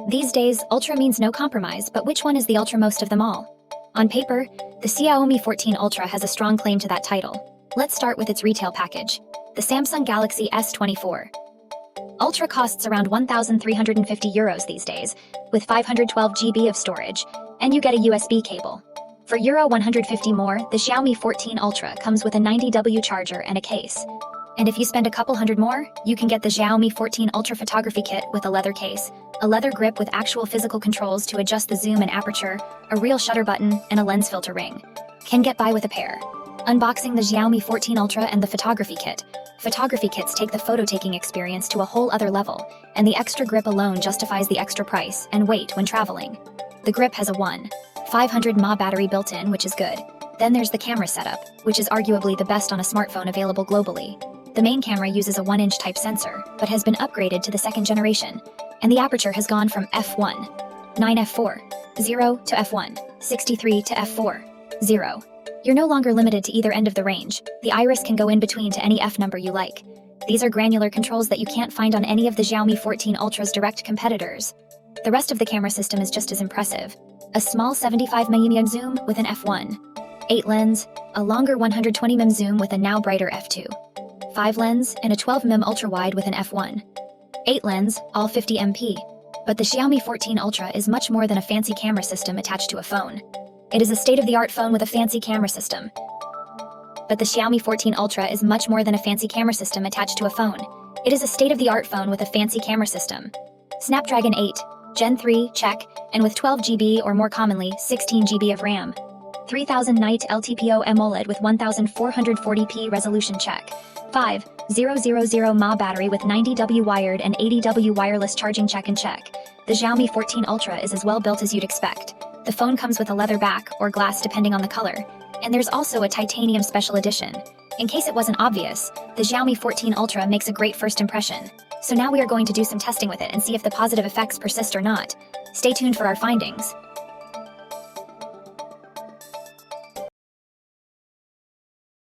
These days, Ultra means no compromise, but which one is the Ultra most of them all? On paper, the Xiaomi 14 Ultra has a strong claim to that title. Let's start with its retail package. The Samsung Galaxy S24 Ultra costs around €1,350 these days, with 512 GB of storage, and you get a USB cable. For €150 more, the Xiaomi 14 Ultra comes with a 90W charger and a case. And if you spend a couple hundred more, you can get the Xiaomi 14 Ultra photography kit with a leather case, a leather grip with actual physical controls to adjust the zoom and aperture, a real shutter button, and a lens filter ring. Can get by with a pair. Unboxing the Xiaomi 14 Ultra and the photography kit. Photography kits take the photo-taking experience to a whole other level, and the extra grip alone justifies the extra price and weight when traveling. The grip has a 1,500 mAh battery built in, which is good. Then there's the camera setup, which is arguably the best on a smartphone available globally. The main camera uses a 1-inch type sensor, but has been upgraded to the second generation, and the aperture has gone from f1.9 f4.0 to f1.63 to f4.0. You're no longer limited to either end of the range. The iris can go in between to any f number you like. These are granular controls that you can't find on any of the Xiaomi 14 Ultra's direct competitors. The rest of the camera system is just as impressive. A small 75mm zoom with an f1.8 lens, a longer 120mm zoom with a now brighter f2.5 lens, and a 12mm ultra-wide with an f1.8 lens, all 50MP. But the Xiaomi 14 Ultra is much more than a fancy camera system attached to a phone. It is a state-of-the-art phone with a fancy camera system. But the Xiaomi 14 Ultra is much more than a fancy camera system attached to a phone. It is a state-of-the-art phone with a fancy camera system. Snapdragon 8, Gen 3, check, and with 12GB or more commonly, 16GB of RAM. 3000 nit LTPO AMOLED with 1440p resolution, check. 5000 mAh battery with 90W wired and 80W wireless charging, check and check. The Xiaomi 14 Ultra is as well built as you'd expect. The phone comes with a leather back or glass depending on the color, and there's also a titanium special edition. In case it wasn't obvious, the Xiaomi 14 Ultra makes a great first impression. So now we are going to do some testing with it and see if the positive effects persist or not. Stay tuned for our findings.